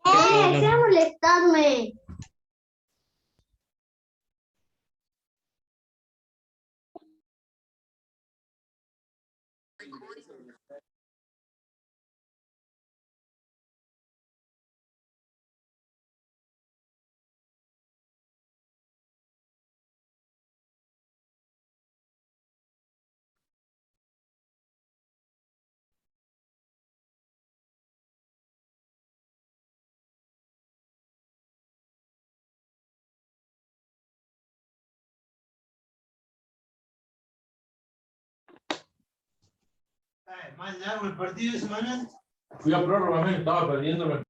Deja de molestarme. Más largo el partido de semana. Fui a prórroga, estaba perdiendo.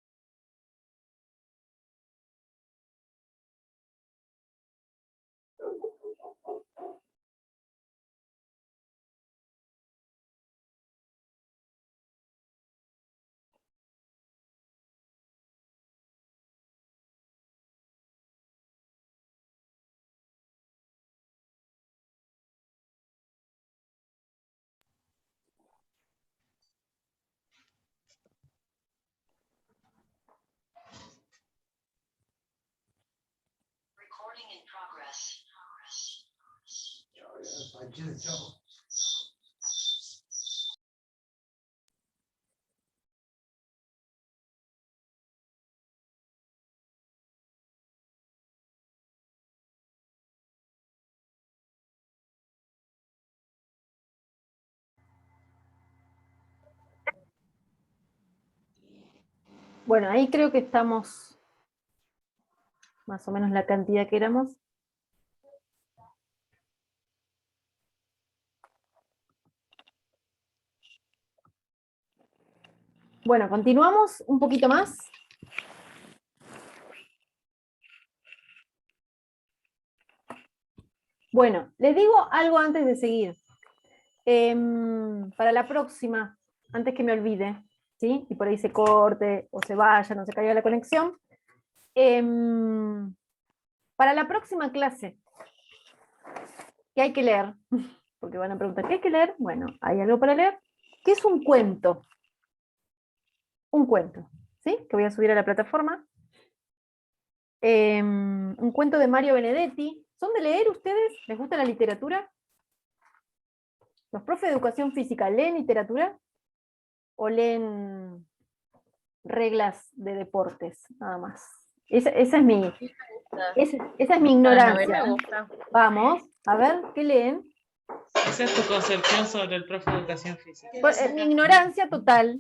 Bueno, ahí creo que estamos más o menos la cantidad que éramos. Bueno, continuamos un poquito más. Bueno, les digo algo antes de seguir. Para la próxima, antes que me olvide, ¿sí? Y por ahí se corte o se vaya, no se caiga la conexión. Para la próxima clase, ¿qué hay que leer? Porque van a preguntar, ¿qué hay que leer? Bueno, hay algo para leer. ¿Qué es un cuento? Un cuento, ¿sí? Que voy a subir a la plataforma. Un cuento de Mario Benedetti. ¿Son de leer ustedes? ¿Les gusta la literatura? ¿Los profes de educación física leen literatura? ¿O leen reglas de deportes, nada más? Esa es mi ignorancia. Me gusta. Vamos, a ver, ¿qué leen? Esa es tu concepción sobre el profe de educación física. Mi ignorancia total.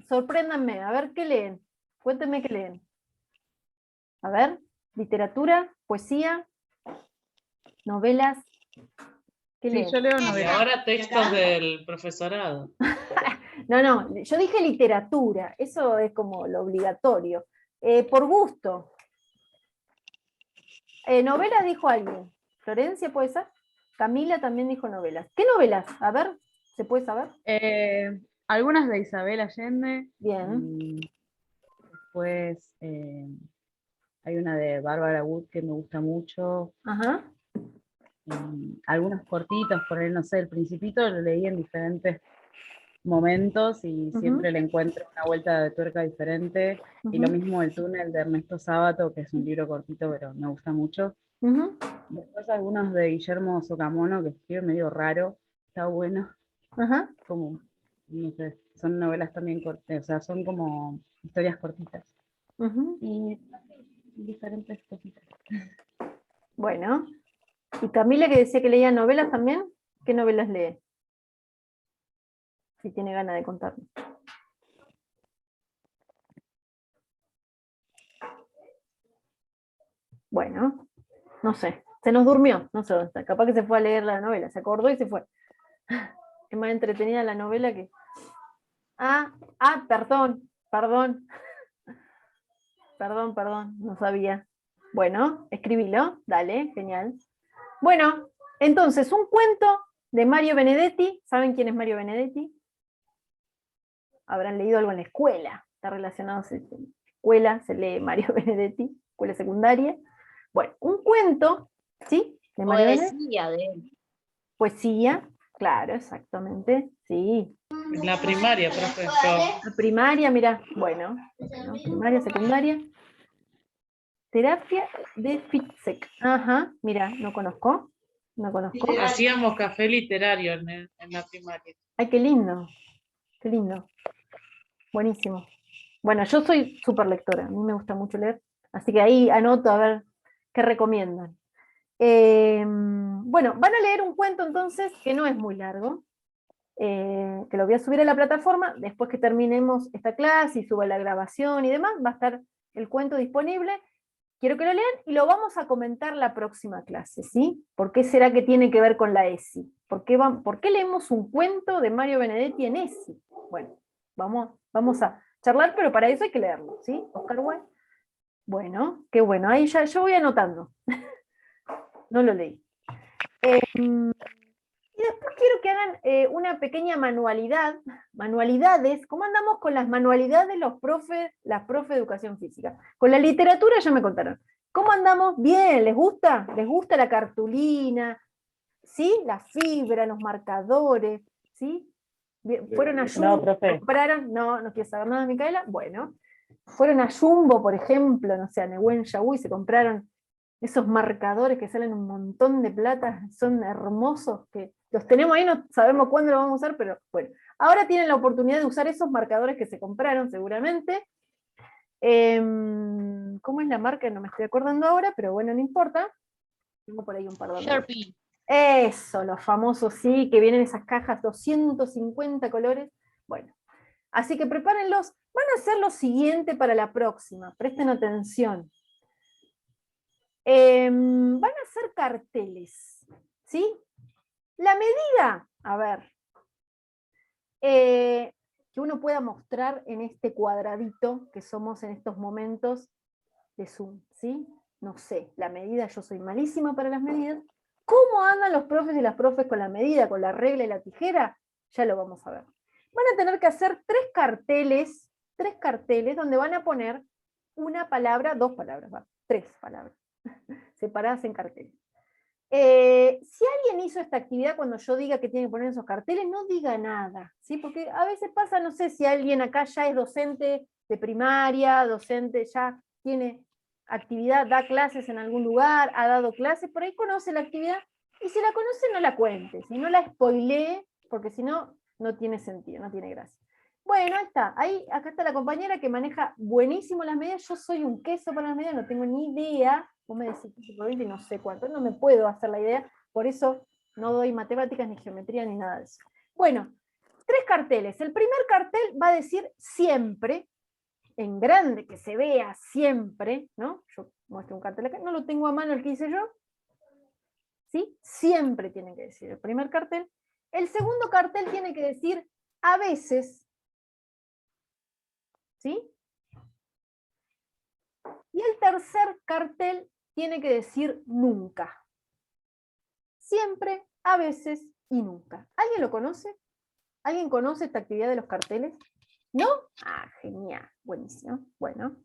Sorpréndanme, a ver, ¿qué leen? Cuéntenme qué leen. A ver, literatura, poesía, novelas. ¿Qué leen? Yo leo novelas. Y ahora textos del profesorado. No, yo dije literatura, eso es como lo obligatorio. Por gusto. Novelas dijo alguien. Florencia, ¿puede ser? Camila también dijo novelas. ¿Qué novelas? A ver, ¿se puede saber? Algunas de Isabel Allende. Bien. Después hay una de Bárbara Wood que me gusta mucho. Ajá. Algunos cortitos, por ahí, no sé, El Principito lo leí en diferentes momentos y siempre le encuentro una vuelta de tuerca diferente. Y lo mismo El Túnel de Ernesto Sábato, que es un libro cortito, pero me gusta mucho. Después algunos de Guillermo Socamono, que escribe medio raro, está bueno. Ajá. Como, no sé, son novelas también cortas, o sea, son como historias cortitas. Y diferentes cositas. Bueno. ¿Y Camila, que decía que leía novelas también? ¿Qué novelas lee? Si tiene ganas de contarme. Bueno, no sé. Se nos durmió, no sé dónde está. Capaz que se fue a leer la novela, se acordó y se fue. Es más entretenida la novela que... perdón. Perdón, no sabía. Bueno, escribilo, dale, genial. Bueno, entonces, un cuento de Mario Benedetti. ¿Saben quién es Mario Benedetti? Habrán leído algo en la escuela. Está relacionado a la escuela, se lee Mario Benedetti, escuela secundaria. Bueno, un cuento, ¿sí? De Mario Benedetti. Poesía de él. Poesía, claro, exactamente, sí. En la primaria, profe. La primaria, mira, bueno, primaria, secundaria. Terapia de Fitzek. Ajá, mira, no conozco. No conozco. Hacíamos café literario en la primaria. Ay, qué lindo. Qué lindo. Buenísimo. Bueno, yo soy súper lectora, a mí me gusta mucho leer, así que ahí anoto a ver qué recomiendan. Bueno, van a leer un cuento entonces que no es muy largo, que lo voy a subir a la plataforma, después que terminemos esta clase y suba la grabación y demás, va a estar el cuento disponible. Quiero que lo lean y lo vamos a comentar la próxima clase, ¿sí? ¿Por qué será que tiene que ver con la ESI? ¿Por qué leemos un cuento de Mario Benedetti en ESI? Bueno, vamos a charlar, pero para eso hay que leerlo, ¿sí? Oscar Wilde. Bueno, qué bueno, ahí ya yo voy anotando. No lo leí. Y después quiero que hagan una pequeña manualidades. ¿Cómo andamos con las manualidades de las profes de educación física? Con la literatura ya me contaron. ¿Cómo andamos? Bien, ¿les gusta? ¿Les gusta la cartulina? ¿Sí? La fibra, los marcadores, ¿sí? Bien, ¿fueron a Jumbo? No, profe. ¿Compraron? No quiero saber nada, Micaela. Bueno, fueron a Jumbo, por ejemplo, no sé, a Nehuen Yahoo, y se compraron esos marcadores que salen un montón de plata, son hermosos, que los tenemos ahí, no sabemos cuándo los vamos a usar, pero bueno. Ahora tienen la oportunidad de usar esos marcadores que se compraron seguramente. ¿Cómo es la marca? No me estoy acordando ahora, pero bueno, no importa. Tengo por ahí un par de... Sharpie. Eso, los famosos, sí, que vienen esas cajas, 250 colores. Bueno, así que prepárenlos. Van a hacer lo siguiente para la próxima, presten atención. Van a hacer carteles, ¿sí? La medida, a ver, que uno pueda mostrar en este cuadradito que somos en estos momentos de Zoom, ¿sí? No sé, la medida, yo soy malísima para las medidas. ¿Cómo andan los profes y las profes con la medida, con la regla y la tijera? Ya lo vamos a ver. Van a tener que hacer tres carteles donde van a poner una palabra, dos palabras, tres palabras, separadas en carteles. Si alguien hizo esta actividad cuando yo diga que tiene que poner esos carteles, no diga nada, ¿sí? Porque a veces pasa, no sé si alguien acá ya es docente de primaria, docente, ya tiene actividad, da clases en algún lugar, ha dado clases, por ahí conoce la actividad, y si la conoce no la cuente, si no la spoilee, porque si no, no tiene sentido, no tiene gracia. Bueno, ahí está, acá está la compañera que maneja buenísimo las medidas, yo soy un queso para las medidas, no tengo ni idea, vos me decís 15 por 20 y no sé cuánto, no me puedo hacer la idea, por eso no doy matemáticas, ni geometría, ni nada de eso. Bueno, tres carteles, el primer cartel va a decir siempre, en grande, que se vea siempre, ¿no? Yo muestro un cartel acá, no lo tengo a mano el que hice yo, ¿sí? Siempre tiene que decir el primer cartel. El segundo cartel tiene que decir a veces, ¿sí? Y el tercer cartel tiene que decir nunca. Siempre, a veces y nunca. ¿Alguien lo conoce? ¿Alguien conoce esta actividad de los carteles? ¿No? Ah, genial, buenísimo. Bueno.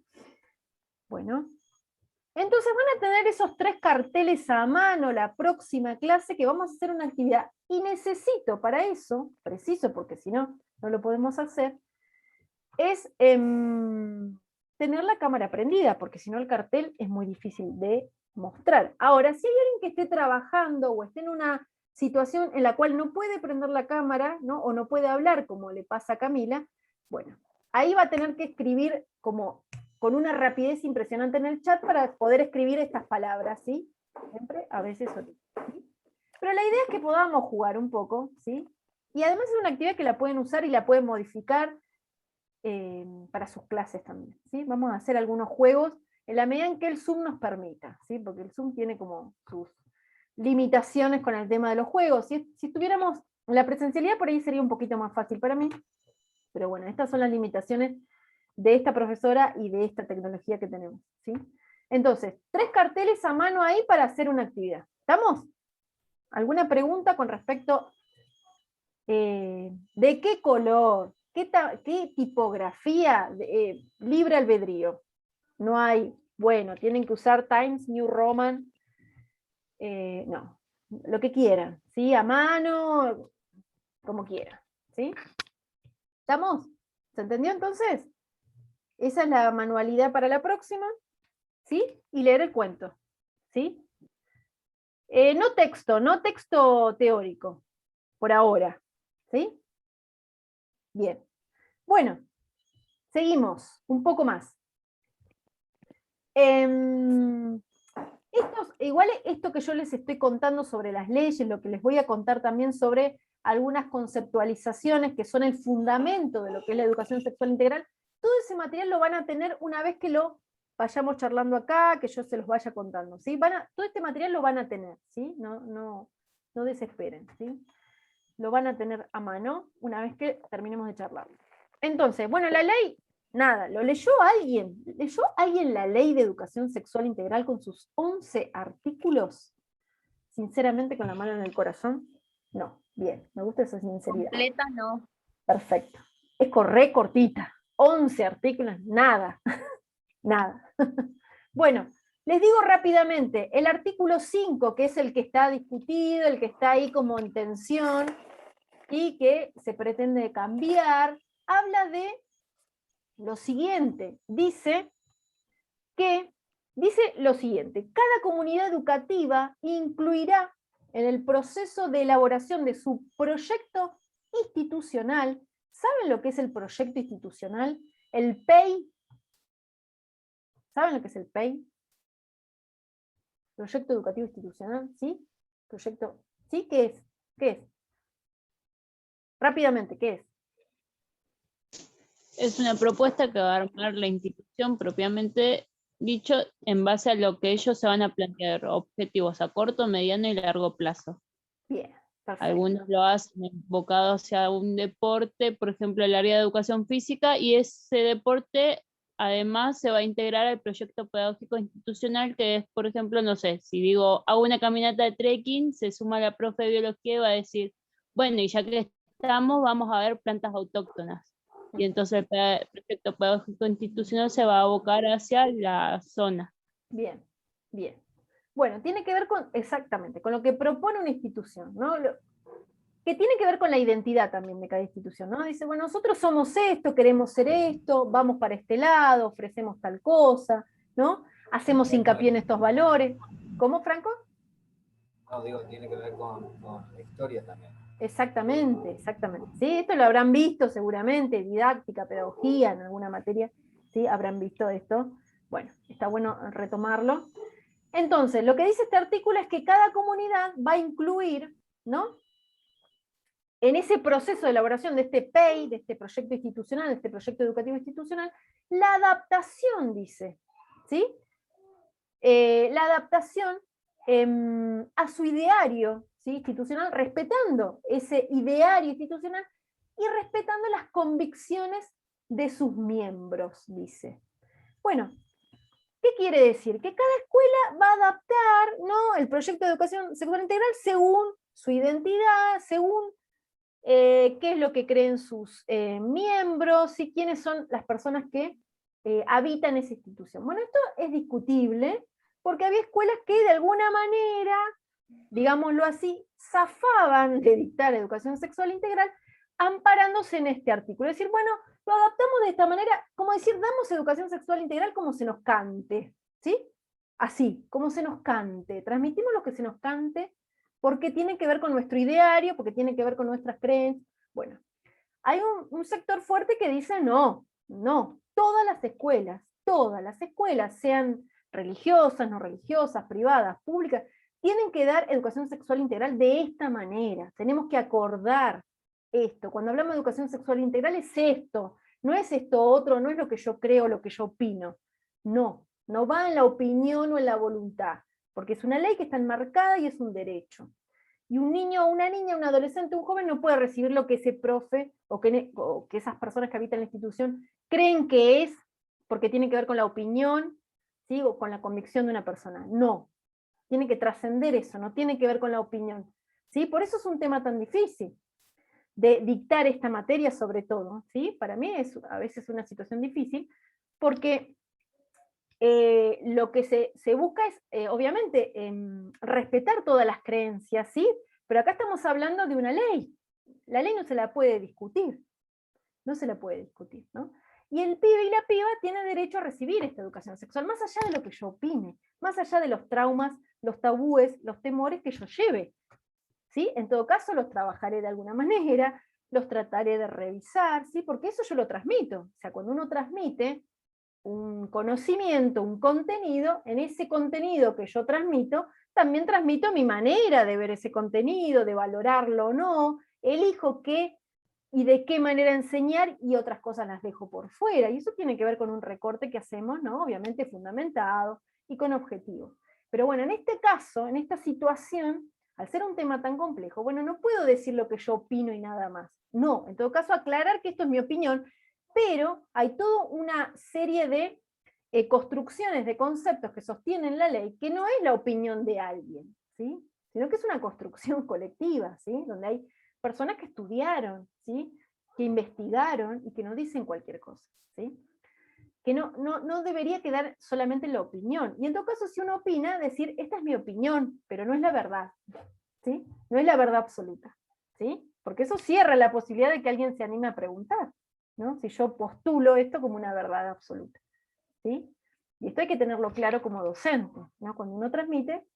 Entonces van a tener esos tres carteles a mano la próxima clase, que vamos a hacer una actividad. Y necesito para eso, preciso porque si no, no lo podemos hacer, es tener la cámara prendida, porque si no el cartel es muy difícil de mostrar. Ahora, si hay alguien que esté trabajando o esté en una situación en la cual no puede prender la cámara, ¿no? O no puede hablar, como le pasa a Camila, bueno, ahí va a tener que escribir como con una rapidez impresionante en el chat para poder escribir estas palabras, ¿sí? Siempre, a veces, ¿sí? Pero la idea es que podamos jugar un poco, ¿sí? Y además es una actividad que la pueden usar y la pueden modificar para sus clases también, ¿sí? Vamos a hacer algunos juegos en la medida en que el Zoom nos permita, ¿sí? Porque el Zoom tiene como sus limitaciones con el tema de los juegos. Si estuviéramos en la presencialidad, por ahí sería un poquito más fácil para mí, pero bueno, estas son las limitaciones de esta profesora y de esta tecnología que tenemos, ¿sí? Entonces, tres carteles a mano ahí para hacer una actividad. ¿Estamos? ¿Alguna pregunta con respecto de qué color? ¿Qué tipografía? Libre albedrío. No hay, bueno, tienen que usar Times New Roman. No, lo que quieran, ¿sí? A mano, como quieran, ¿sí? ¿Estamos? ¿Se entendió entonces? Esa es la manualidad para la próxima, ¿sí? Y leer el cuento, ¿sí? No texto teórico, por ahora, ¿sí? Bien. Bueno, seguimos, un poco más. Igual esto que yo les estoy contando sobre las leyes, lo que les voy a contar también sobre algunas conceptualizaciones que son el fundamento de lo que es la educación sexual integral, todo ese material lo van a tener una vez que lo vayamos charlando acá, que yo se los vaya contando, ¿sí? Todo este material lo van a tener, ¿sí? No desesperen, ¿sí? Lo van a tener a mano una vez que terminemos de charlar. Entonces, bueno, la ley, nada, ¿lo leyó alguien? ¿Leyó alguien la ley de educación sexual integral con sus 11 artículos? Sinceramente, con la mano en el corazón, no. Bien, me gusta esa sinceridad. Completa no. Perfecto. Es cortita. 11 artículos, nada. Nada. Bueno, les digo rápidamente, el artículo 5, que es el que está discutido, el que está ahí como en tensión, y que se pretende cambiar, habla de lo siguiente. Dice lo siguiente: cada comunidad educativa incluirá en el proceso de elaboración de su proyecto institucional. ¿Saben lo que es el proyecto institucional? El PEI. ¿Saben lo que es el PEI? Proyecto educativo institucional, ¿sí? Proyecto, ¿sí? ¿Qué es? ¿Qué es? Rápidamente, ¿qué es? Es una propuesta que va a armar la institución propiamente dicho en base a lo que ellos se van a plantear, objetivos a corto, mediano y largo plazo. Bien, perfecto. Algunos lo hacen enfocado hacia un deporte, por ejemplo, el área de educación física, y ese deporte además se va a integrar al proyecto pedagógico institucional, que es, por ejemplo, no sé, si digo, hago una caminata de trekking, se suma la profe de biología y va a decir, bueno, y ya que estamos, vamos a ver plantas autóctonas. Y entonces el proyecto pedagógico institucional se va a abocar hacia la zona. Bien, bien. Bueno, tiene que ver con, exactamente, con lo que propone una institución, ¿no? Que tiene que ver con la identidad también de cada institución, ¿no? Dice, bueno, nosotros somos esto, queremos ser esto, vamos para este lado, ofrecemos tal cosa, ¿no? Hacemos hincapié en estos valores. ¿Cómo, Franco? No, digo, tiene que ver con la historia también. Exactamente, exactamente. Sí, esto lo habrán visto seguramente, didáctica, pedagogía, en alguna materia, ¿sí? Habrán visto esto. Bueno, está bueno retomarlo. Entonces, lo que dice este artículo es que cada comunidad va a incluir, ¿no?, en ese proceso de elaboración de este PEI, de este proyecto institucional, de este proyecto educativo institucional, la adaptación, dice, ¿sí? La adaptación a su ideario, ¿sí?, institucional, respetando ese ideario institucional y respetando las convicciones de sus miembros, dice. Bueno, ¿qué quiere decir? Que cada escuela va a adaptar, ¿no?, el proyecto de educación sexual integral según su identidad, según qué es lo que creen sus miembros y quiénes son las personas que habitan esa institución. Bueno, esto es discutible porque había escuelas que de alguna manera, digámoslo así, zafaban de dictar educación sexual integral amparándose en este artículo. Es decir, bueno, lo adaptamos de esta manera, como decir, damos educación sexual integral como se nos cante, ¿sí? Así, como se nos cante, transmitimos lo que se nos cante, porque tiene que ver con nuestro ideario, porque tiene que ver con nuestras creencias. Bueno, hay un sector fuerte que dice no, todas las escuelas, sean religiosas, no religiosas, privadas, públicas, tienen que dar educación sexual integral de esta manera. Tenemos que acordar esto. Cuando hablamos de educación sexual integral es esto, no es esto otro, no es lo que yo creo, lo que yo opino. No va en la opinión o en la voluntad, porque es una ley que está enmarcada y es un derecho. Y un niño, una niña, un adolescente, un joven no puede recibir lo que ese profe o que esas personas que habitan la institución creen que es, porque tiene que ver con la opinión, ¿sí?, o con la convicción de una persona. No, tiene que trascender eso, no tiene que ver con la opinión, ¿sí? Por eso es un tema tan difícil de dictar esta materia sobre todo, ¿sí? Para mí es a veces una situación difícil, porque lo que se busca es, obviamente, respetar todas las creencias, ¿sí? Pero acá estamos hablando de una ley. La ley no se la puede discutir. no se la puede discutir, ¿no? Y el pibe y la piba tienen derecho a recibir esta educación sexual, más allá de lo que yo opine, más allá de los traumas, los tabúes, los temores que yo lleve, ¿sí? En todo caso los trabajaré de alguna manera, los trataré de revisar, ¿sí? Porque eso yo lo transmito. O sea, cuando uno transmite un conocimiento, un contenido, en ese contenido que yo transmito, también transmito mi manera de ver ese contenido, de valorarlo o no, elijo qué y de qué manera enseñar, y otras cosas las dejo por fuera. Y eso tiene que ver con un recorte que hacemos, ¿no? Obviamente fundamentado y con objetivos. Pero bueno, en este caso, en esta situación, al ser un tema tan complejo, bueno, no puedo decir lo que yo opino y nada más. No, en todo caso aclarar que esto es mi opinión, pero hay toda una serie de construcciones de conceptos que sostienen la ley, que no es la opinión de alguien, ¿sí? Sino que es una construcción colectiva, ¿sí? Donde hay personas que estudiaron, ¿sí? Que investigaron y que no dicen cualquier cosa, ¿sí? Que no debería quedar solamente en la opinión. Y en todo caso, si uno opina, decir, esta es mi opinión, pero no es la verdad, ¿sí? No es la verdad absoluta, ¿sí? Porque eso cierra la posibilidad de que alguien se anime a preguntar, ¿no? Si yo postulo esto como una verdad absoluta, ¿sí? Y esto hay que tenerlo claro como docente, ¿no? Cuando uno transmite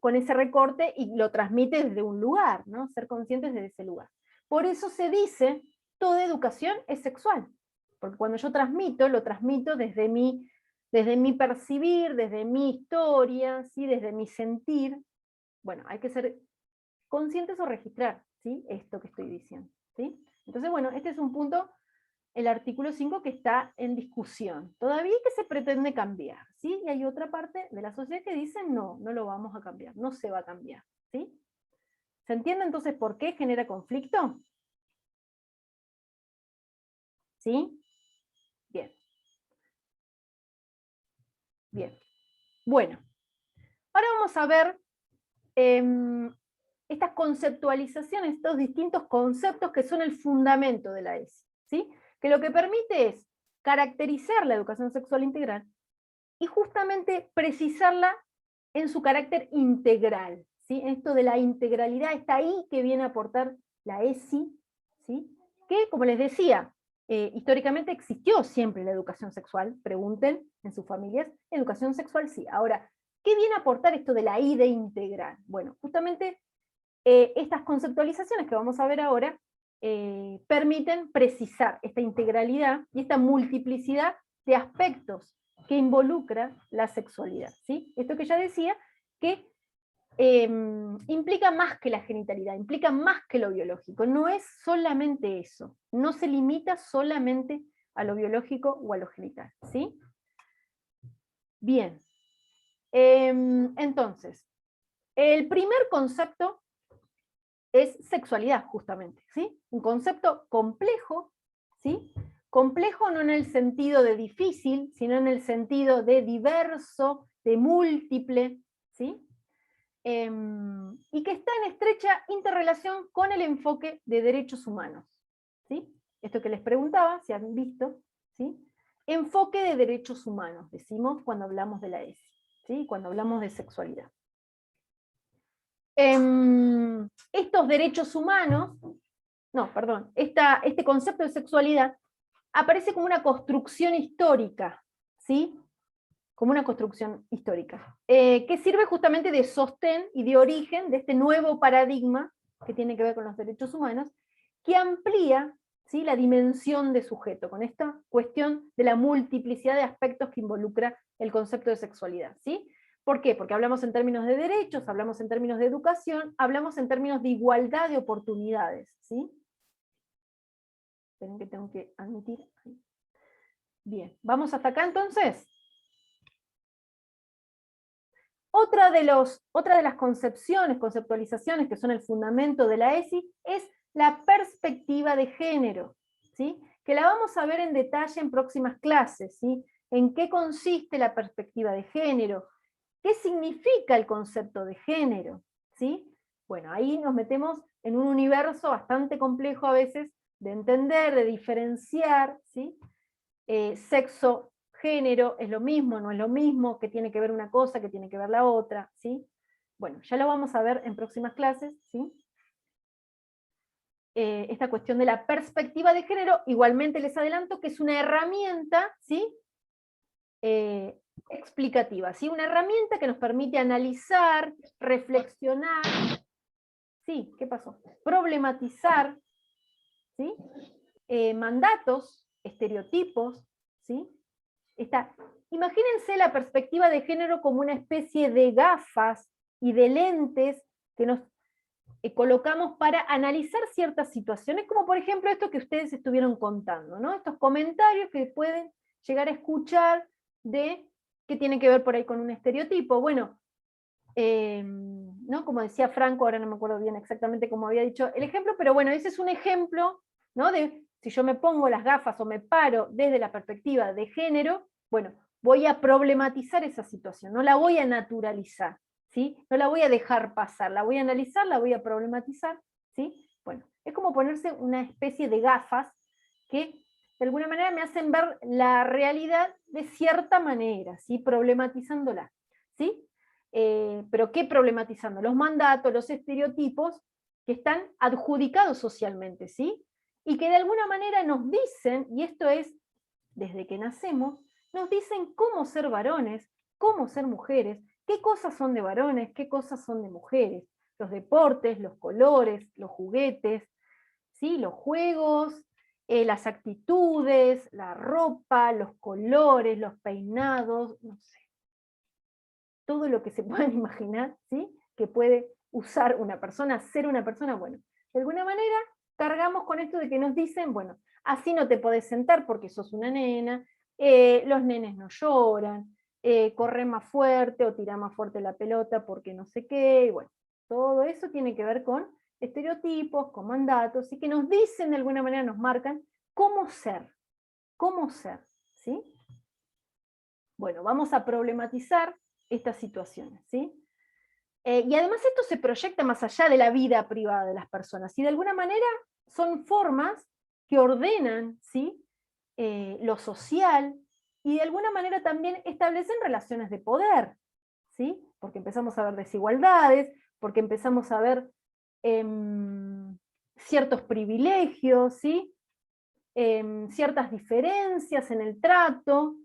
con ese recorte y lo transmite desde un lugar, ¿no? Ser conscientes de ese lugar. Por eso se dice, toda educación es sexual, porque cuando yo transmito, lo transmito desde mi percibir, desde mi historia, ¿sí? Desde mi sentir. Bueno, hay que ser conscientes o registrar, ¿sí? Esto que estoy diciendo, ¿sí? Entonces, bueno, este es un punto, el artículo 5, que está en discusión. Todavía que se pretende cambiar, ¿sí? Y hay otra parte de la sociedad que dice, no, no lo vamos a cambiar, no se va a cambiar, ¿sí? ¿Se entiende entonces por qué genera conflicto? ¿Sí? Bien. Bien. Bueno, ahora vamos a ver estas conceptualizaciones, estos distintos conceptos que son el fundamento de la ESI, ¿sí? Que lo que permite es caracterizar la educación sexual integral y justamente precisarla en su carácter integral, ¿sí? Esto de la integralidad está ahí que viene a aportar la ESI, ¿sí? Que, como les decía, históricamente existió siempre la educación sexual, pregunten en sus familias, educación sexual sí. Ahora, ¿qué viene a aportar esto de la I de integral? Bueno, justamente estas conceptualizaciones que vamos a ver ahora permiten precisar esta integralidad y esta multiplicidad de aspectos que involucra la sexualidad, ¿sí? Esto que ya decía, que implica más que la genitalidad, implica más que lo biológico, no es solamente eso, no se limita solamente a lo biológico o a lo genital, ¿sí? Bien, entonces, el primer concepto es sexualidad, justamente, ¿sí? Un concepto complejo, ¿sí? Complejo no en el sentido de difícil, sino en el sentido de diverso, de múltiple, ¿sí? Y que está en estrecha interrelación con el enfoque de derechos humanos, ¿sí? Esto que les preguntaba, si han visto, ¿sí? Enfoque de derechos humanos, decimos cuando hablamos de la ESI, ¿sí? Cuando hablamos de sexualidad. Estos derechos humanos, este concepto de sexualidad aparece como una construcción histórica, ¿sí? Como una construcción histórica, que sirve justamente de sostén y de origen de este nuevo paradigma que tiene que ver con los derechos humanos, que amplía, ¿sí? La dimensión de sujeto, con esta cuestión de la multiplicidad de aspectos que involucra el concepto de sexualidad, ¿sí? ¿Por qué? Porque hablamos en términos de derechos, hablamos en términos de educación, hablamos en términos de igualdad de oportunidades, ¿sí? Esperen que tengo que admitir. Bien, ¿vamos hasta acá entonces? Otra de las conceptualizaciones que son el fundamento de la ESI es la perspectiva de género, ¿sí? Que la vamos a ver en detalle en próximas clases, ¿sí? ¿En qué consiste la perspectiva de género? ¿Qué significa el concepto de género? ¿Sí? Bueno, ahí nos metemos en un universo bastante complejo a veces de entender, de diferenciar, ¿sí? Sexo, género, ¿es lo mismo, no es lo mismo? ¿Qué tiene que ver una cosa, qué tiene que ver la otra? ¿Sí? Bueno, ya lo vamos a ver en próximas clases, ¿sí? esta cuestión de la perspectiva de género. Igualmente les adelanto que es una herramienta, ¿sí? Explicativa, ¿sí? Una herramienta que nos permite analizar, reflexionar, ¿sí? ¿Qué pasó? Problematizar, ¿sí? Mandatos, estereotipos, ¿sí? Imagínense la perspectiva de género como una especie de gafas y de lentes que nos colocamos para analizar ciertas situaciones, como por ejemplo esto que ustedes estuvieron contando, ¿no? Estos comentarios que pueden llegar a escuchar de qué tiene que ver por ahí con un estereotipo. Bueno, ¿no? Como decía Franco, ahora no me acuerdo bien exactamente cómo había dicho el ejemplo, pero bueno, ese es un ejemplo, ¿no? De si yo me pongo las gafas o me paro desde la perspectiva de género, bueno, voy a problematizar esa situación, no la voy a naturalizar, ¿sí? No la voy a dejar pasar, la voy a analizar, la voy a problematizar, ¿sí? Bueno, es como ponerse una especie de gafas que de alguna manera me hacen ver la realidad de cierta manera, ¿sí? Problematizándola, ¿sí? Pero ¿qué problematizando? Los mandatos, los estereotipos que están adjudicados socialmente, ¿sí? Y que de alguna manera nos dicen, y esto es desde que nacemos, nos dicen cómo ser varones, cómo ser mujeres, qué cosas son de varones, qué cosas son de mujeres, los deportes, los colores, los juguetes, ¿sí? Los juegos, las actitudes, la ropa, los colores, los peinados, no sé. Todo lo que se puedan imaginar, ¿sí? Que puede usar una persona, ser una persona, bueno, de alguna manera cargamos con esto de que nos dicen, bueno, así no te podés sentar porque sos una nena, los nenes no lloran, corre más fuerte o tira más fuerte la pelota porque no sé qué, y bueno, todo eso tiene que ver con estereotipos, con mandatos, y que nos dicen de alguna manera, nos marcan cómo ser, ¿sí? Bueno, vamos a problematizar estas situaciones, ¿sí? Y además esto se proyecta más allá de la vida privada de las personas, y de alguna manera son formas que ordenan, ¿sí? Lo social, y de alguna manera también establecen relaciones de poder, ¿sí? Porque empezamos a ver desigualdades, porque empezamos a ver ciertos privilegios, ¿sí? Ciertas diferencias en el trato,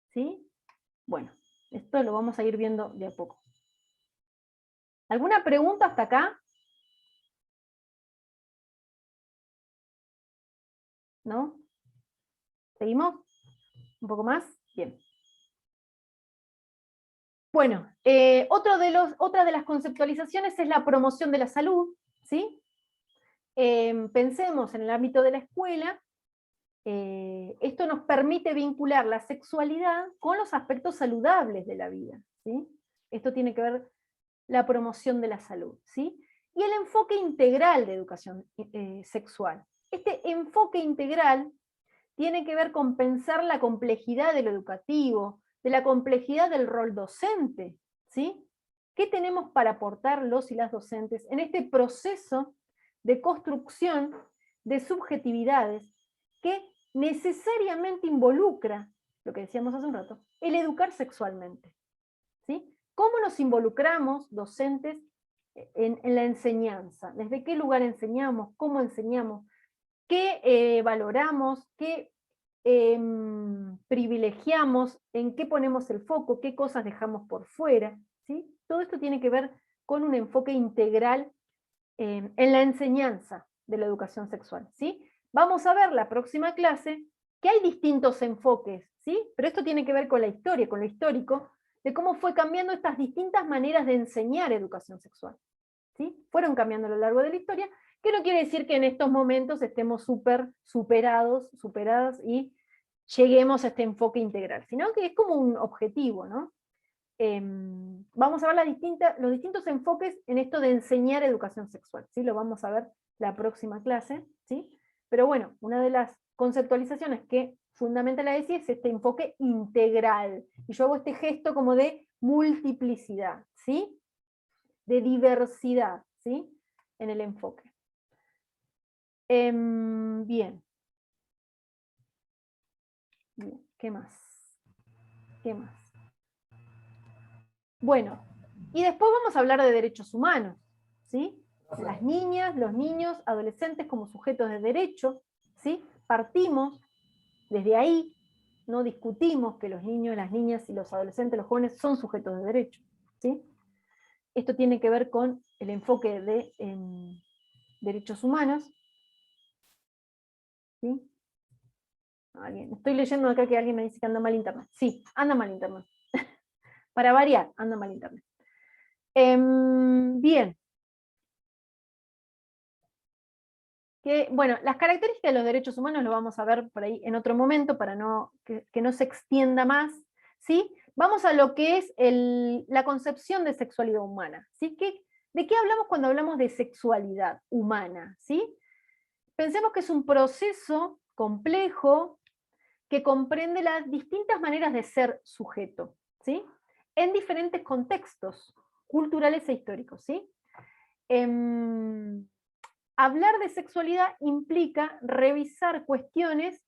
¿sí? Bueno, esto lo vamos a ir viendo de a poco. ¿Alguna pregunta hasta acá? ¿No? ¿Seguimos? ¿Un poco más? Bien. Bueno, otra de las conceptualizaciones es la promoción de la salud, ¿sí? Pensemos en el ámbito de la escuela, esto nos permite vincular la sexualidad con los aspectos saludables de la vida, ¿sí? Esto tiene que ver la promoción de la salud, ¿sí? Y el enfoque integral de educación sexual. Este enfoque integral tiene que ver con pensar la complejidad de lo educativo, de la complejidad del rol docente, ¿sí? ¿Qué tenemos para aportar los y las docentes en este proceso de construcción de subjetividades que necesariamente involucra, lo que decíamos hace un rato, el educar sexualmente, ¿sí? ¿Cómo nos involucramos, docentes, en la enseñanza? ¿Desde qué lugar enseñamos? ¿Cómo enseñamos? ¿Qué valoramos? ¿Qué privilegiamos? ¿En qué ponemos el foco? ¿Qué cosas dejamos por fuera? ¿Sí? Todo esto tiene que ver con un enfoque integral en la enseñanza de la educación sexual, ¿sí? Vamos a ver la próxima clase que hay distintos enfoques, ¿sí? Pero esto tiene que ver con la historia, con lo histórico, de cómo fue cambiando estas distintas maneras de enseñar educación sexual, ¿sí? Fueron cambiando a lo largo de la historia, que no quiere decir que en estos momentos estemos superadas y lleguemos a este enfoque integral, sino que es como un objetivo, ¿no? Vamos a ver los distintos enfoques en esto de enseñar educación sexual, ¿sí? Lo vamos a ver la próxima clase, ¿sí? Pero bueno, una de las conceptualizaciones que fundamenta la ESI es este enfoque integral, y yo hago este gesto como de multiplicidad, ¿sí? De diversidad, ¿sí? En el enfoque. Bien. Bien, ¿qué más? ¿Qué más? Bueno, y después vamos a hablar de derechos humanos, ¿sí? las niñas, los niños, adolescentes como sujetos de derecho, ¿sí? Partimos desde ahí, no discutimos que los niños, las niñas y los adolescentes, los jóvenes son sujetos de derecho, ¿sí? Esto tiene que ver con el enfoque de derechos humanos, ¿sí? Estoy leyendo acá que alguien me dice que anda mal internet. Sí, anda mal internet. Para variar, anda mal internet. Bien. Bueno, las características de los derechos humanos lo vamos a ver por ahí en otro momento para que no se extienda más, ¿sí? Vamos a lo que es la concepción de sexualidad humana, ¿sí? ¿De qué hablamos cuando hablamos de sexualidad humana, ¿sí? Pensemos que es un proceso complejo que comprende las distintas maneras de ser sujeto, ¿sí? En diferentes contextos culturales e históricos, ¿sí? Hablar de sexualidad implica revisar cuestiones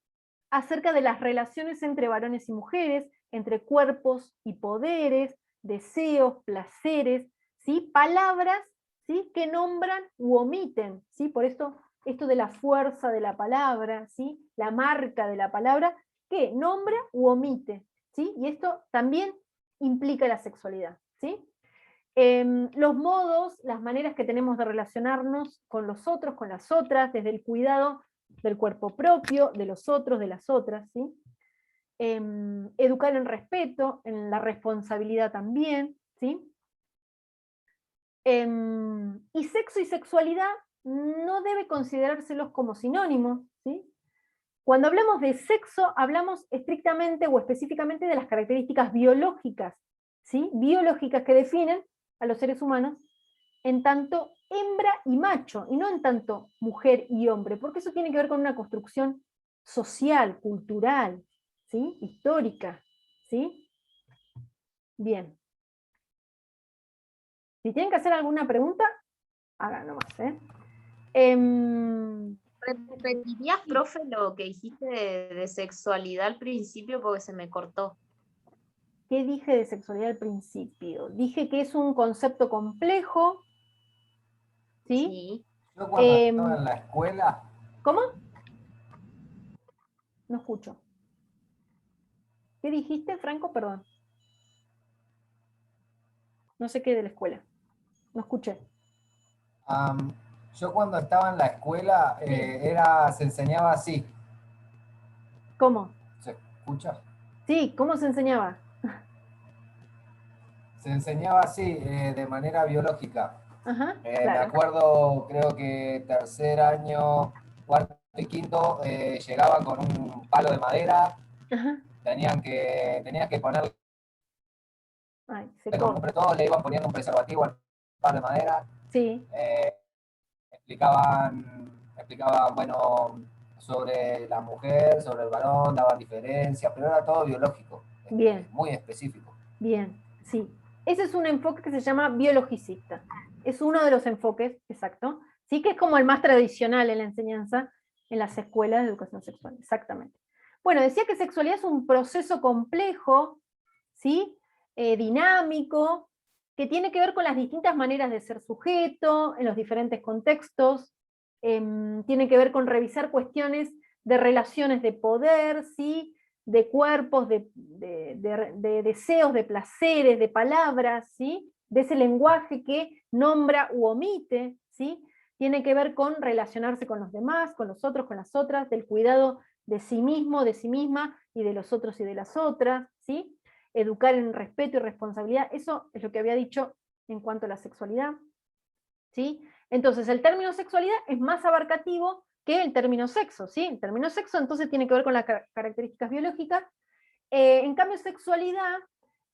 acerca de las relaciones entre varones y mujeres, entre cuerpos y poderes, deseos, placeres, ¿sí? Palabras, ¿sí? Que nombran u omiten, ¿sí? Por esto de la fuerza de la palabra, ¿sí? La marca de la palabra, que nombra u omite, ¿sí? Y esto también implica la sexualidad, ¿sí? Los modos, las maneras que tenemos de relacionarnos con los otros, con las otras, desde el cuidado del cuerpo propio, de los otros, de las otras, ¿sí? Educar en respeto, en la responsabilidad también, ¿sí? Y sexo y sexualidad no debe considerárselos como sinónimos, ¿sí? Cuando hablamos de sexo, hablamos estrictamente o específicamente de las características biológicas, ¿sí? Biológicas que definen a los seres humanos en tanto hembra y macho, y no en tanto mujer y hombre, porque eso tiene que ver con una construcción social, cultural, ¿sí? Histórica, ¿sí? Bien. Si tienen que hacer alguna pregunta, hagan nomás, ¿eh? ¿Repetirías, profe, lo que dijiste de sexualidad al principio porque se me cortó? ¿Qué dije de sexualidad al principio? Dije que es un concepto complejo, ¿sí? Sí. Yo cuando estaba en la escuela, ¿Cómo? No escucho. ¿Qué dijiste, Franco? Perdón. No sé qué de la escuela. No escuché. yo cuando estaba en la escuela se enseñaba así. ¿Cómo? ¿Se escucha? Sí, ¿cómo se enseñaba? Se enseñaba así, de manera biológica. Ajá, Me claro. acuerdo, creo que tercer año, cuarto y quinto, llegaban con un palo de madera, Ajá. tenían que ponerle, Ay, se como corta. entre todos le iban poniendo un preservativo al palo de madera, Sí, explicaban, bueno, sobre la mujer, sobre el varón, daban diferencias, pero era todo biológico, bien, muy específico. bien, sí. Ese es un enfoque que se llama biologicista. Es uno de los enfoques, exacto. Sí, que es como el más tradicional en la enseñanza en las escuelas de educación sexual, exactamente. Bueno, decía que sexualidad es un proceso complejo, ¿sí? Dinámico, que tiene que ver con las distintas maneras de ser sujeto, en los diferentes contextos, tiene que ver con revisar cuestiones de relaciones de poder, ¿sí? De cuerpos, de deseos, de placeres, de palabras, ¿sí? De ese lenguaje que nombra u omite, ¿sí? Tiene que ver con relacionarse con los demás, con los otros, con las otras, del cuidado de sí mismo, de sí misma, y de los otros y de las otras, ¿sí? Educar en respeto y responsabilidad, eso es lo que había dicho en cuanto a la sexualidad, ¿sí? Entonces el término sexualidad es más abarcativo que el término sexo, ¿sí? El término sexo entonces tiene que ver con las características biológicas, en cambio sexualidad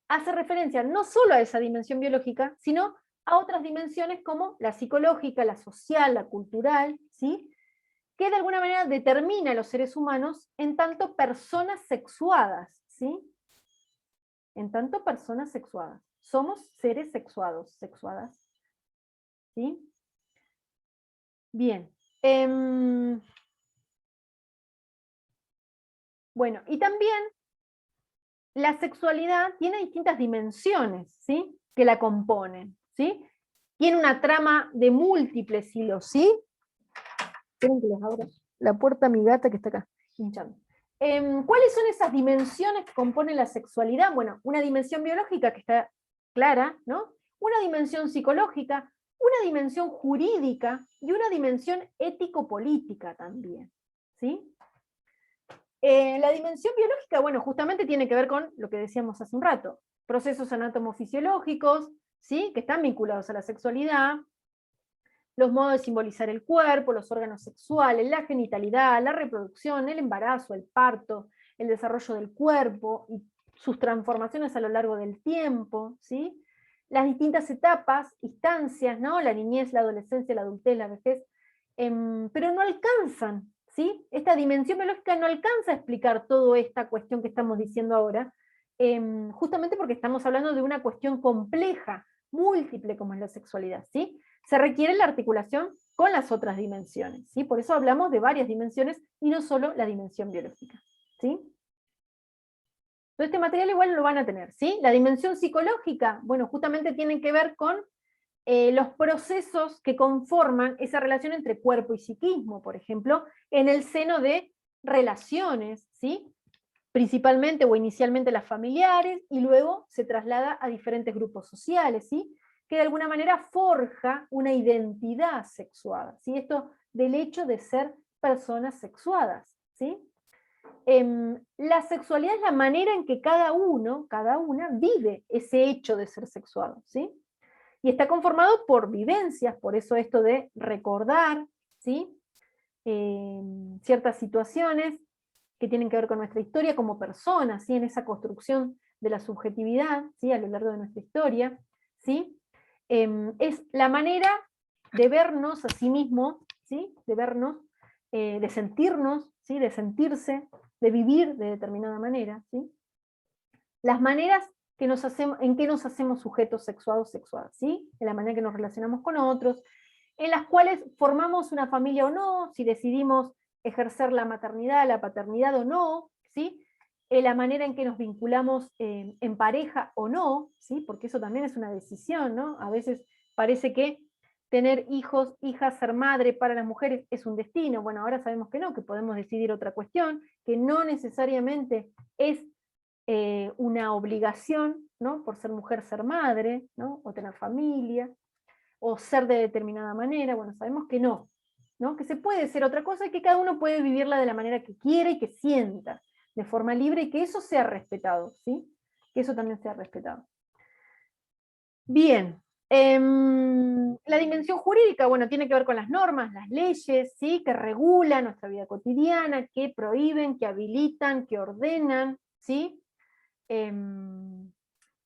hace referencia no solo a esa dimensión biológica, sino a otras dimensiones como la psicológica, la social, la cultural, ¿sí? Que de alguna manera determina a los seres humanos en tanto personas sexuadas, ¿sí? En tanto personas sexuadas. Somos seres sexuados, sexuadas. ¿Sí? Bien. Bueno, y también la sexualidad tiene distintas dimensiones, ¿sí? Que la componen, ¿sí? tiene una trama de múltiples hilos, ¿sí? Esperen que les abro la puerta a mi gata que está acá, hinchando. ¿Cuáles son esas dimensiones que componen la sexualidad? Bueno, una dimensión biológica que está clara, ¿no? Una dimensión psicológica, una dimensión jurídica y una dimensión ético-política también, ¿sí? La dimensión biológica, bueno, justamente tiene que ver con lo que decíamos hace un rato, procesos anatomofisiológicos, ¿sí? Que están vinculados a la sexualidad, los modos de simbolizar el cuerpo, los órganos sexuales, la genitalidad, la reproducción, el embarazo, el parto, el desarrollo del cuerpo y sus transformaciones a lo largo del tiempo, ¿sí? Las distintas etapas, instancias, ¿no? La niñez, la adolescencia, la adultez, la vejez, pero no alcanzan, ¿sí? Esta dimensión biológica no alcanza a explicar toda esta cuestión que estamos diciendo ahora, justamente porque estamos hablando de una cuestión compleja, múltiple como es la sexualidad, ¿sí? Se requiere la articulación con las otras dimensiones, ¿sí? Por eso hablamos de varias dimensiones y no solo la dimensión biológica, ¿sí? Todo este material igual lo van a tener, ¿sí? La dimensión psicológica, bueno, justamente tienen que ver con los procesos que conforman esa relación entre cuerpo y psiquismo, por ejemplo, en el seno de relaciones, ¿sí? Principalmente o inicialmente las familiares, y luego se traslada a diferentes grupos sociales, ¿sí? Que de alguna manera forja una identidad sexuada, ¿sí? Esto del hecho de ser personas sexuadas, ¿sí? La sexualidad es la manera en que cada uno, cada una, vive ese hecho de ser sexuado, ¿sí? Y está conformado por vivencias, por eso esto de recordar, ¿sí? Ciertas situaciones que tienen que ver con nuestra historia como personas, ¿sí? En esa construcción de la subjetividad, ¿sí? A lo largo de nuestra historia, ¿sí? Es la manera de vernos a sí mismo, ¿sí? De vernos, de sentirnos, ¿sí? De sentirse, de vivir de determinada manera, ¿sí? Las maneras que nos hacemos, en que nos hacemos sujetos sexuados, sexuadas, ¿sí? En la manera que nos relacionamos con otros, en las cuales formamos una familia o no, si decidimos ejercer la maternidad, la paternidad o no, ¿sí? En la manera en que nos vinculamos en pareja o no, ¿sí? Porque eso también es una decisión, ¿no? A veces parece que tener hijos, hijas, ser madre para las mujeres es un destino. Bueno, ahora sabemos que no, que podemos decidir otra cuestión, que no necesariamente es una obligación, ¿no? Por ser mujer, ser madre, ¿no? O tener familia, o ser de determinada manera. Bueno, sabemos que no, ¿no? Que se puede ser otra cosa y que cada uno puede vivirla de la manera que quiera y que sienta, de forma libre, y que eso sea respetado, ¿sí? Que eso también sea respetado. Bien. La dimensión jurídica, bueno, tiene que ver con las normas, las leyes, ¿sí? Que regulan nuestra vida cotidiana, que prohíben, que habilitan, que ordenan, ¿sí?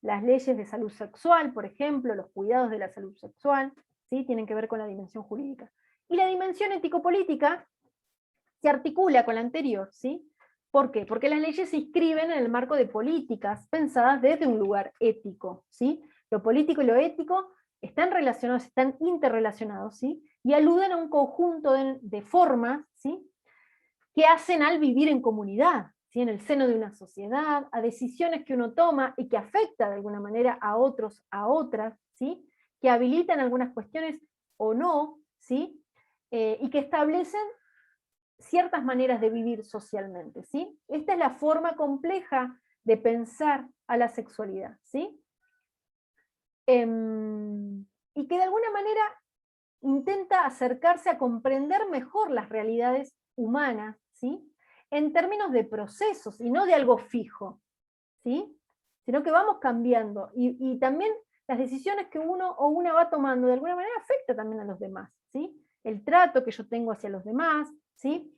Las leyes de salud sexual, por ejemplo, los cuidados de la salud sexual, ¿sí? Tienen que ver con la dimensión jurídica. Y la dimensión ético-política se articula con la anterior, ¿sí? ¿Por qué? Porque las leyes se inscriben en el marco de políticas pensadas desde un lugar ético, ¿sí? Lo político y lo ético están relacionados, están interrelacionados, ¿sí? Y aluden a un conjunto de formas, ¿sí? Que hacen al vivir en comunidad, ¿sí? En el seno de una sociedad, a decisiones que uno toma y que afecta de alguna manera a otros, a otras, ¿sí? Que habilitan algunas cuestiones o no, ¿sí? Y que establecen ciertas maneras de vivir socialmente, ¿sí? Esta es la forma compleja de pensar a la sexualidad, ¿sí? Y que de alguna manera intenta acercarse a comprender mejor las realidades humanas, ¿sí? En términos de procesos y no de algo fijo, ¿sí? Sino que vamos cambiando y también las decisiones que uno o una va tomando de alguna manera afecta también a los demás, ¿sí? El trato que yo tengo hacia los demás, ¿sí?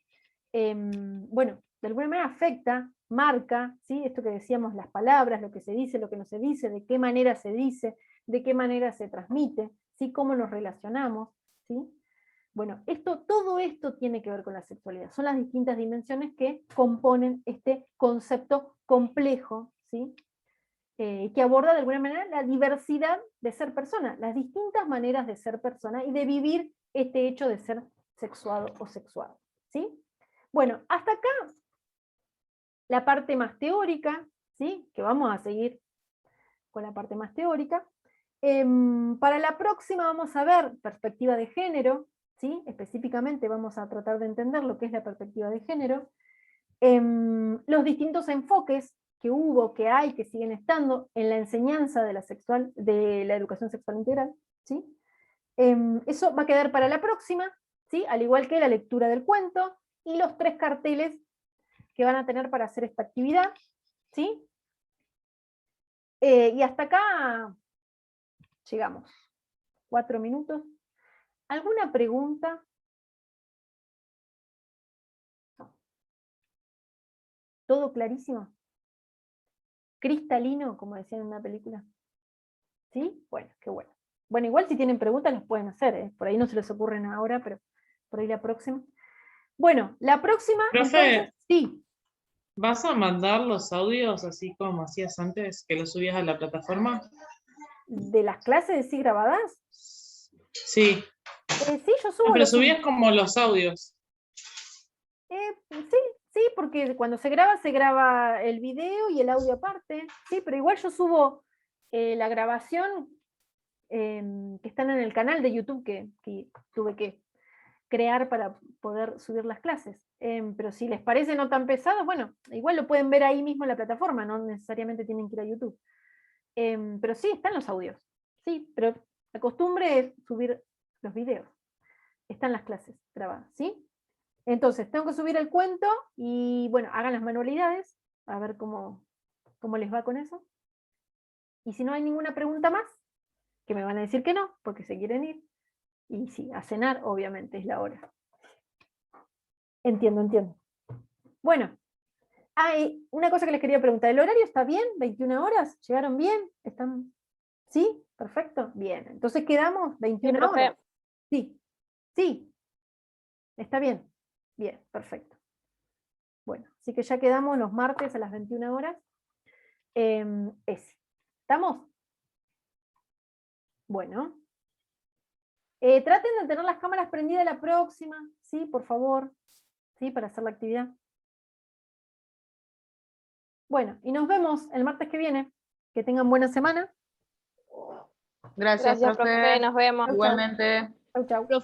Bueno, de alguna manera afecta, marca, ¿sí? Esto que decíamos, las palabras, lo que se dice, lo que no se dice, de qué manera se dice, de qué manera se transmite, ¿sí? Cómo nos relacionamos, ¿sí? Bueno, todo esto tiene que ver con la sexualidad. Son las distintas dimensiones que componen este concepto complejo, ¿sí? Que aborda de alguna manera la diversidad de ser persona, las distintas maneras de ser persona y de vivir este hecho de ser sexuado o sexuado, ¿sí? Bueno, hasta acá la parte más teórica, ¿sí? Que vamos a seguir con la parte más teórica. Para la próxima vamos a ver perspectiva de género, ¿sí? Específicamente vamos a tratar de entender lo que es la perspectiva de género, los distintos enfoques que hubo, que hay, que siguen estando en la enseñanza de la educación sexual integral, ¿sí? Eso va a quedar para la próxima, ¿sí? Al igual que la lectura del cuento y los 3 carteles que van a tener para hacer esta actividad, ¿sí? Y hasta acá llegamos. 4 minutos. ¿Alguna pregunta? No. ¿Todo clarísimo? ¿Cristalino, como decían en una película? ¿Sí? Bueno, qué bueno. Bueno, igual si tienen preguntas las pueden hacer, ¿eh? Por ahí no se les ocurren ahora, pero por ahí la próxima. Bueno, la próxima, Profe. entonces, sí. ¿Vas a mandar los audios así como hacías antes, que los subías a la plataforma? ¿De las clases sí grabadas? Sí. Sí, yo subo. Pero subías como los audios. Sí, porque cuando se graba el video y el audio aparte. Sí, pero igual yo subo la grabación que están en el canal de YouTube que tuve que crear para poder subir las clases. Pero si les parece no tan pesado, bueno, igual lo pueden ver ahí mismo en la plataforma, no necesariamente tienen que ir a YouTube. Pero sí, están los audios. Sí, pero la costumbre es subir los videos. Están las clases grabadas, ¿sí? Entonces, tengo que subir el cuento y, bueno, hagan las manualidades, a ver cómo les va con eso. Y si no hay ninguna pregunta más, que me van a decir que no, porque se quieren ir. Y sí, a cenar, obviamente, es la hora. Entiendo. Bueno, hay una cosa que les quería preguntar. ¿El horario está bien? ¿21 horas? ¿Llegaron bien? ¿Están? ¿Sí? ¿Perfecto? Bien. Entonces quedamos 21 profe. horas. Sí. ¿Está bien? Bien, perfecto. Bueno, así que ya quedamos los martes a las 21 horas. ¿Estamos? Bueno. Traten de tener las cámaras prendidas la próxima, ¿sí? Por favor, ¿sí? Para hacer la actividad. Bueno, y nos vemos el martes que viene. Que tengan buena semana. Gracias, profe. Nos vemos. Igualmente. Chau.